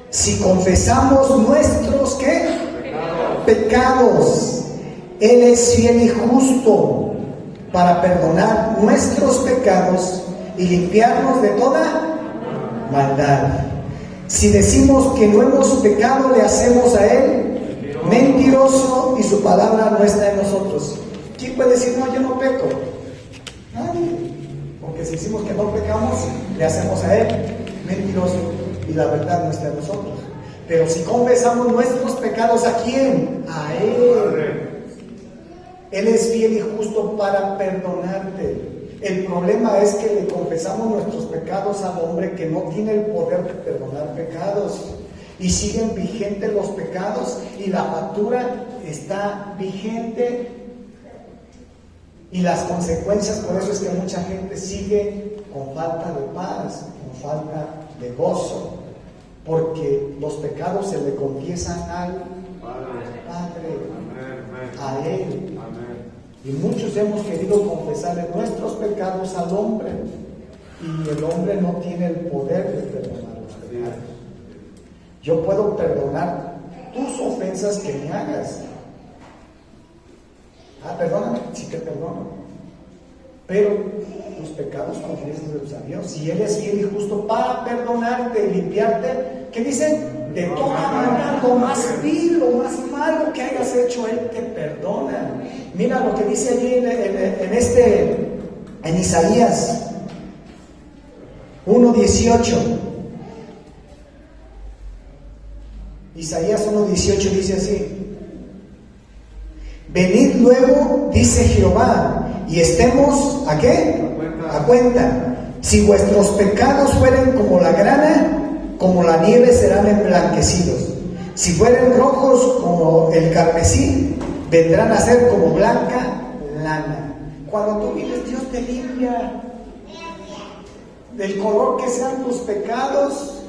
si confesamos nuestros ¿qué? Pecados, Él es fiel y justo para perdonar nuestros pecados y limpiarnos de toda maldad. Si decimos que no hemos pecado, le hacemos a Él mentiroso y su palabra no está en nosotros. ¿Quién puede decir, no, yo no peco? Nadie. Porque si decimos que no pecamos, le hacemos a Él mentiroso y la verdad no está en nosotros. Pero si confesamos nuestros pecados, ¿a quién? A Él. Él es fiel y justo para perdonarte. El problema es que le confesamos nuestros pecados al hombre que no tiene el poder de perdonar pecados. Y siguen vigentes los pecados y la factura está vigente. Y las consecuencias, por eso es que mucha gente sigue con falta de paz, con falta de gozo, porque los pecados se le confiesan al Padre, a Él. Y muchos hemos querido confesarle nuestros pecados al hombre, y el hombre no tiene el poder de perdonar los pecados. Yo puedo perdonar tus ofensas que me hagas. Perdóname, sí te perdono. Pero tus pecados confiésalos a Dios. Y Él es fiel y justo para perdonarte y limpiarte. ¿Qué dice? De toda maldad, lo más vil, lo más malo que hayas hecho, Él te perdona. Mira lo que dice allí en Isaías 1:18. Isaías 1:18 dice así: venid luego, dice Jehová, y estemos, ¿a qué? A cuenta. Si vuestros pecados fueren como la grana, como la nieve serán emblanquecidos. Si fueren rojos como el carmesí, vendrán a ser como blanca lana. Cuando tú vienes, Dios te limpia. Del color que sean tus pecados,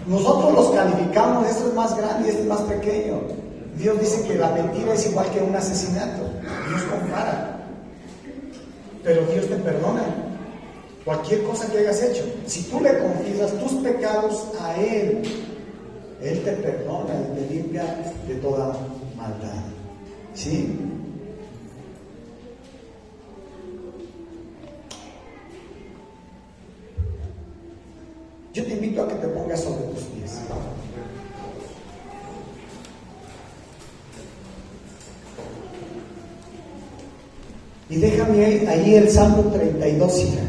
nosotros los calificamos, esto es más grande y este es más pequeño. Dios dice que la mentira es igual que un asesinato. Dios compara. Pero Dios te perdona cualquier cosa que hayas hecho. Si tú le confiesas tus pecados a Él, Él te perdona y te limpia de toda maldad. ¿Sí? Yo te invito a que te pongas sobre tus pies. Y déjame ahí el Salmo 32, hija.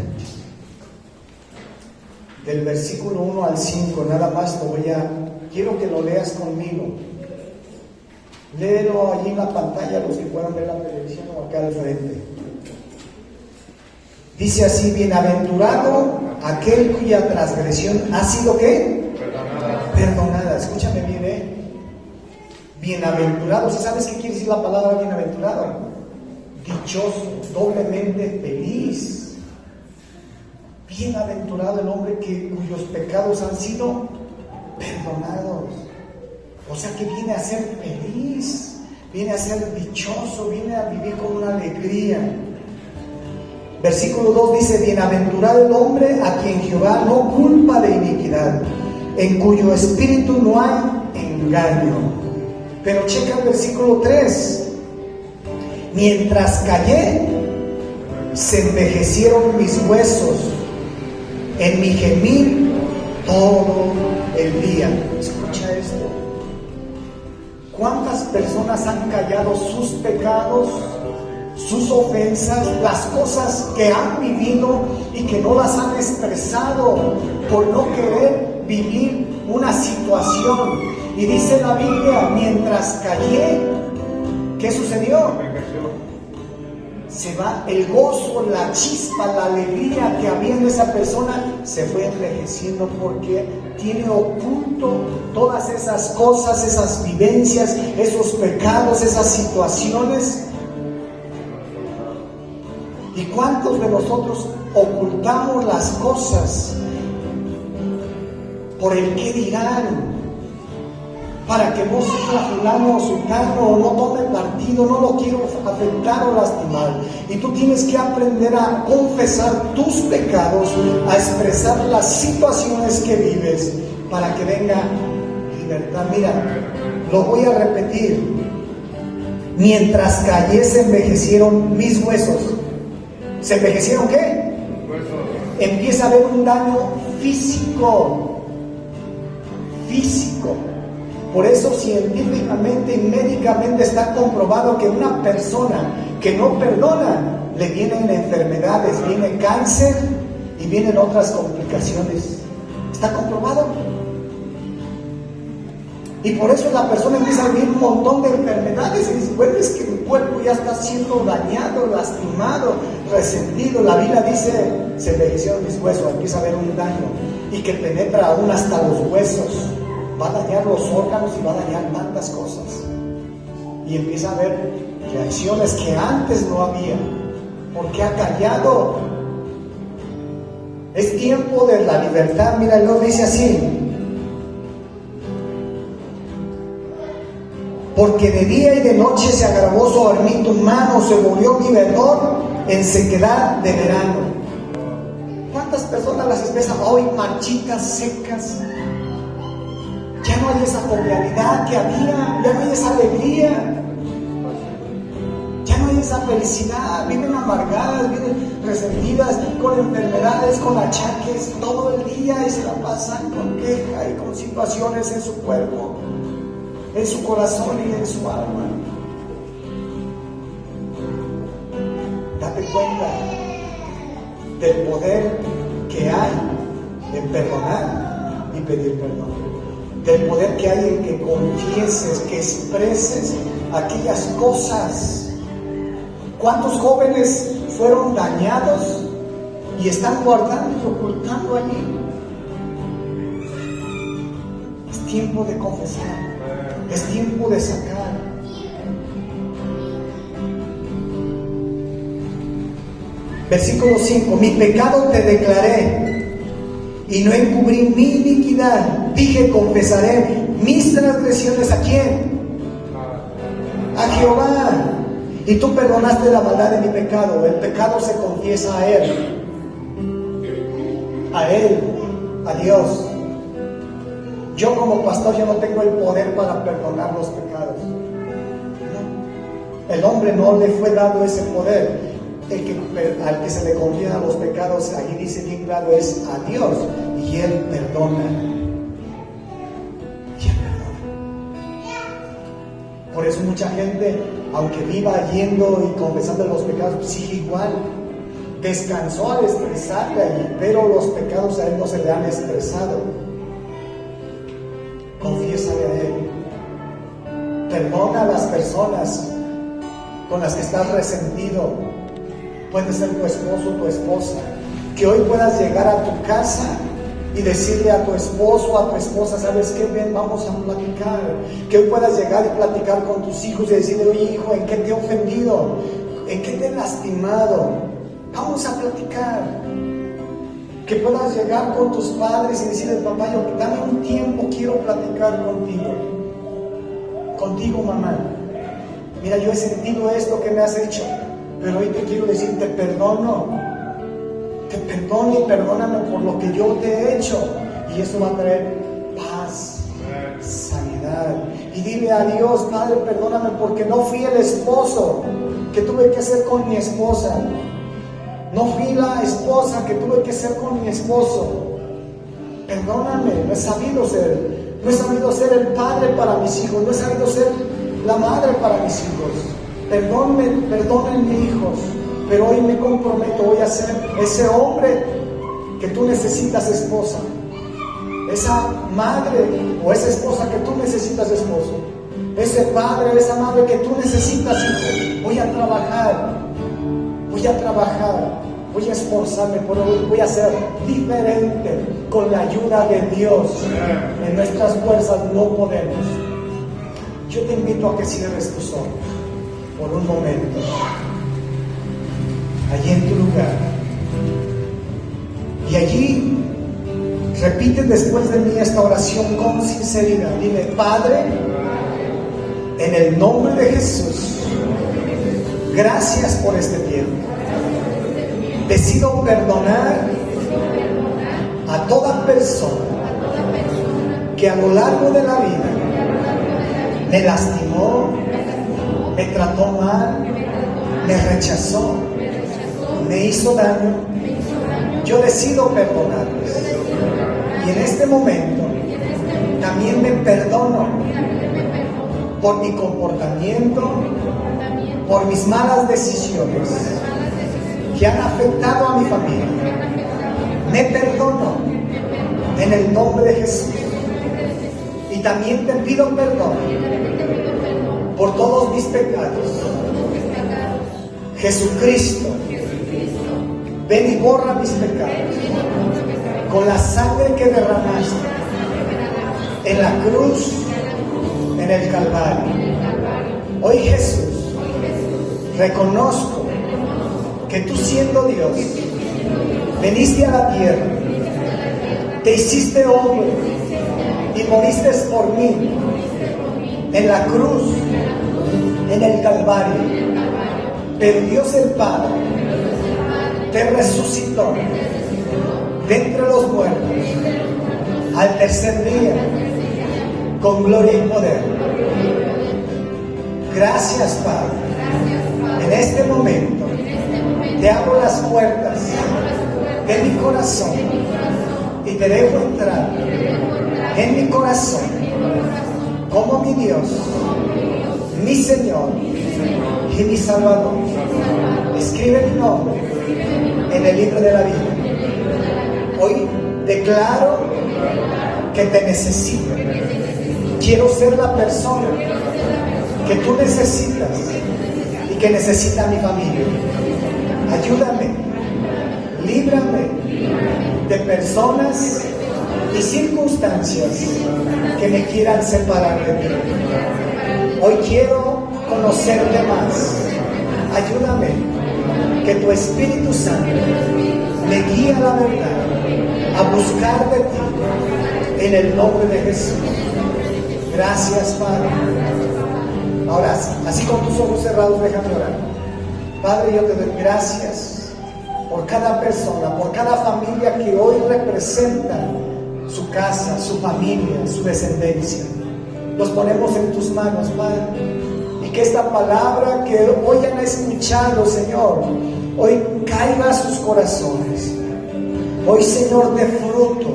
Del versículo 1 al 5, nada más quiero que lo leas conmigo. Léelo allí en la pantalla, los que puedan ver la televisión o acá al frente. Dice así: bienaventurado aquel cuya transgresión ha sido ¿qué? Perdonada. Escúchame bien, Bienaventurado. ¿Sí sabes qué quiere decir la palabra bienaventurado? Dichoso, doblemente feliz. Bienaventurado el hombre cuyos pecados han sido perdonados. O sea que viene a ser feliz, viene a ser dichoso, viene a vivir con una alegría. Versículo 2 dice: bienaventurado el hombre a quien Jehová no culpa de iniquidad, en cuyo espíritu no hay engaño. Pero checa el versículo 3. Mientras callé, se envejecieron mis huesos, en mi gemir todo el día. Escucha esto. ¿Cuántas personas han callado sus pecados, sus ofensas, las cosas que han vivido y que no las han expresado por no querer vivir una situación? Y dice la Biblia, mientras callé, ¿qué sucedió? Se va el gozo, la chispa, la alegría que había en esa persona, se fue envejeciendo porque tiene oculto todas esas cosas, esas vivencias, esos pecados, esas situaciones. ¿Y cuántos de nosotros ocultamos las cosas por el qué dirán? Para que no sufra fulano o sultano, o no tome partido, no lo quiero afectar o lastimar. Y tú tienes que aprender a confesar tus pecados, a expresar las situaciones que vives, para que venga libertad. Mira, lo voy a repetir. Mientras callé se envejecieron mis huesos. ¿Se envejecieron qué? Empieza a haber un daño físico. Por eso científicamente y médicamente está comprobado que una persona que no perdona, le vienen enfermedades, viene cáncer y vienen otras complicaciones. ¿Está comprobado? Y por eso la persona empieza a vivir un montón de enfermedades y dice, bueno, es que mi cuerpo ya está siendo dañado, lastimado, resentido. La Biblia dice, se envejecieron mis huesos, empieza a haber un daño y que penetra aún hasta los huesos. Va a dañar los órganos y va a dañar tantas cosas. Y empieza a haber reacciones que antes no había, porque ha callado. Es tiempo de la libertad. Mira, lo dice así: porque de día y de noche se agravó sobre mí tu mano, se volvió mi verdor en sequedad de verano. ¿Cuántas personas las expresan hoy marchitas, secas? Ya no hay esa jovialidad que había, ya no hay esa alegría, ya no hay esa felicidad. Viven amargadas, viven resentidas, con enfermedades, con achaques todo el día, y se la pasan con queja y con situaciones en su cuerpo, en su corazón y en su alma. Date cuenta del poder que hay en perdonar y pedir perdón. Del poder que hay en que confieses, que expreses aquellas cosas. ¿Cuántos jóvenes fueron dañados y están guardando y ocultando allí? Es tiempo de confesar, es tiempo de sacar. Versículo 5: mi pecado te declaré y no encubrí mi iniquidad. Dije, confesaré mis transgresiones. ¿A quién? A Jehová. Y tú perdonaste la maldad de mi pecado. El pecado se confiesa a Él, a Dios. Yo como pastor, yo no tengo el poder para perdonar los pecados. No. El hombre no le fue dado ese poder. Al que se le confiesan los pecados, allí dice bien claro, es a Dios, y Él perdona. Por eso mucha gente, aunque viva yendo y confesando los pecados, sigue igual. Descansó al expresarle allí, pero los pecados a Él no se le han expresado. Confiésale a Él. Perdona a las personas con las que estás resentido. Puede ser tu esposo o tu esposa. Que hoy puedas llegar a tu casa y decirle a tu esposo o a tu esposa, ¿sabes qué? Ven, vamos a platicar. Que hoy puedas llegar y platicar con tus hijos y decirle, oye hijo, ¿en qué te he ofendido? ¿En qué te he lastimado? Vamos a platicar. Que puedas llegar con tus padres y decirle, papá, dame un tiempo, quiero platicar contigo. Contigo, mamá. Mira, yo he sentido esto que me has hecho, pero hoy te quiero decir, te perdono y perdóname por lo que yo te he hecho. Y eso va a traer paz, sanidad. Y dile a Dios, Padre, perdóname porque no fui el esposo que tuve que ser con mi esposa. No fui la esposa que tuve que ser con mi esposo. Perdóname, no he sabido ser el padre para mis hijos, no he sabido ser la madre para mis hijos. Perdónenme hijos, pero hoy me comprometo, voy a ser ese hombre que tú necesitas, esposa. esa madre o esa esposa que tú necesitas, esposo, ese padre o esa madre que tú necesitas, hijo. Voy a trabajar, voy a esforzarme por hoy, voy a ser diferente con la ayuda de Dios. En nuestras fuerzas no podemos. Yo te invito a que cierres tus ojos por un momento, allí en tu lugar, y allí repite después de mí esta oración con sinceridad. Dile: Padre, en el nombre de Jesús, gracias por este tiempo. Decido perdonar a toda persona que a lo largo de la vida me lastimó, me trató mal, me rechazó, me hizo daño. Yo decido perdonarles. Y en este momento también me perdono por mi comportamiento, por mis malas decisiones que han afectado a mi familia. Me perdono en el nombre de Jesús. Y también te pido perdón por todos mis pecados. Jesucristo, ven y borra mis pecados con la sangre que derramaste en la cruz, en el Calvario. Hoy, Jesús, reconozco que tú, siendo Dios, veniste a la tierra, te hiciste hombre y moriste por mí en la cruz, en el Calvario. Pero Dios el Padre te resucitó de entre los muertos al tercer día con gloria y poder. Gracias, Padre. En este momento te abro las puertas de mi corazón y te dejo entrar en mi corazón como mi Dios, mi Señor y mi Salvador. Escribe mi nombre en el libro de la vida. Hoy declaro que te necesito. Quiero ser la persona que tú necesitas y que necesita mi familia. Ayúdame, líbrame de personas y circunstancias que me quieran separar de ti. Hoy quiero conocerte más. Ayúdame, que tu Espíritu Santo me guíe a la verdad, a buscar de ti, en el nombre de Jesús. Gracias, Padre. Ahora, así con tus ojos cerrados, déjame orar. Padre, yo te doy gracias por cada persona, por cada familia que hoy representa su casa, su familia, su descendencia. Los ponemos en tus manos, Padre. Y que esta palabra que hoy han escuchado, Señor, hoy caiga a sus corazones. Hoy, Señor, dé fruto.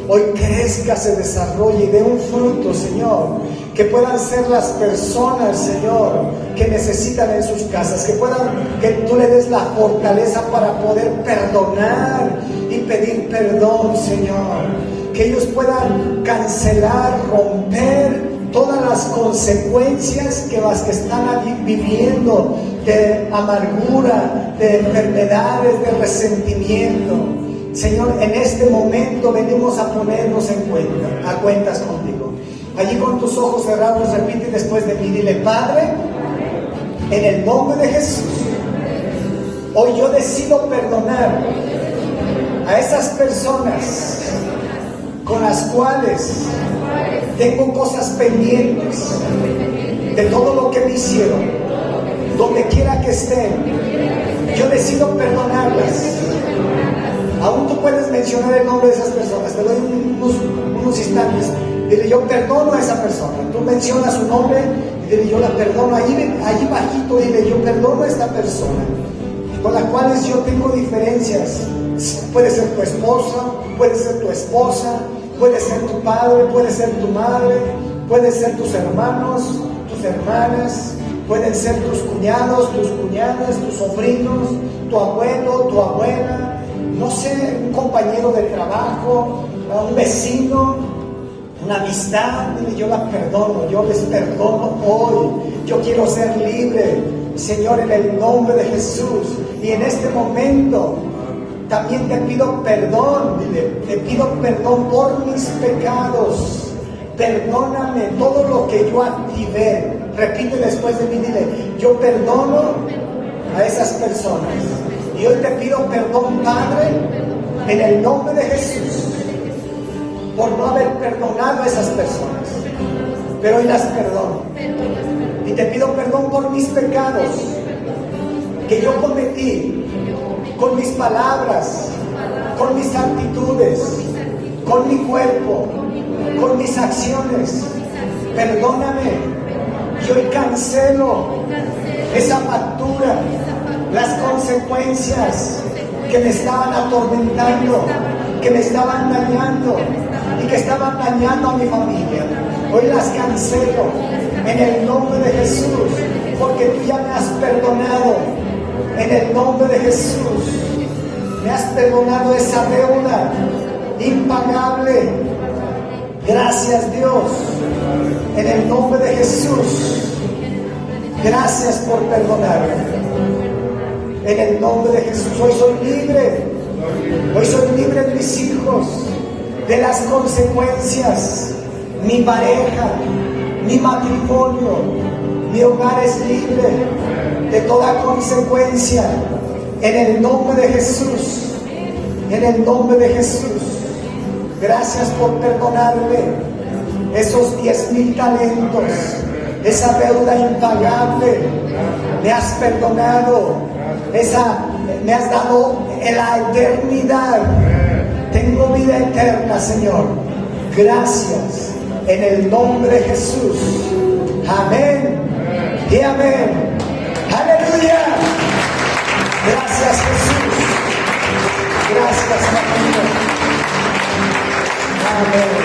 Hoy crezca, se desarrolle y dé un fruto, Señor. Que puedan ser las personas, Señor, que necesitan en sus casas. Que tú le des la fortaleza para poder perdonar y pedir perdón, Señor. Que ellos puedan cancelar, romper todas las consecuencias que las que están viviendo, de amargura, de enfermedades, de resentimiento. Señor, en este momento venimos a ponernos a cuentas contigo. Allí con tus ojos cerrados, repite después de mí, dile: Padre, en el nombre de Jesús, hoy yo decido perdonar a esas personas con las cuales tengo cosas pendientes de todo lo que me hicieron, donde quiera que estén. Yo decido perdonarlas. Aún tú puedes mencionar el nombre de esas personas. Te doy unos instantes. Dile: yo perdono a esa persona. Tú mencionas su nombre y dile: yo la perdono. Allí bajito dile: yo perdono a esta persona con las cuales yo tengo diferencias. Puede ser tu esposa, puede ser tu esposa, puede ser tu padre, puede ser tu madre, puede ser tus hermanos, tus hermanas, pueden ser tus cuñados, tus cuñadas, tus sobrinos, tu abuelo, tu abuela, no sé, un compañero de trabajo, a un vecino, una amistad, dile, yo la perdono, yo les perdono hoy, yo quiero ser libre, Señor, en el nombre de Jesús. Y en este momento también te pido perdón, dile, te pido perdón por mis pecados, perdóname todo lo que yo activé. Repite después de mí, dile, yo perdono a esas personas. Y hoy te pido perdón, Padre, en el nombre de Jesús, por no haber perdonado a esas personas. Pero hoy las perdono. Y te pido perdón por mis pecados que yo cometí con mis palabras, con mis actitudes, con mi cuerpo, con mis acciones. Perdóname. Y hoy cancelo esa factura, las consecuencias que me estaban atormentando, que me estaban dañando y que estaban dañando a mi familia. Hoy las cancelo en el nombre de Jesús, porque tú ya me has perdonado. En el nombre de Jesús, me has perdonado esa deuda impagable. Gracias, Dios, en el nombre de Jesús. Gracias por perdonarme. En el nombre de Jesús, hoy soy libre. Hoy soy libre de mis hijos, de las consecuencias. Mi pareja, mi matrimonio, mi hogar es libre de toda consecuencia. En el nombre de Jesús. En el nombre de Jesús. Gracias por perdonarme esos 10,000 talentos, esa deuda impagable. Me has perdonado, me has dado la eternidad. Tengo vida eterna, Señor. Gracias en el nombre de Jesús. Amén y amén. Aleluya. Gracias, Jesús. Gracias, familia. Amén.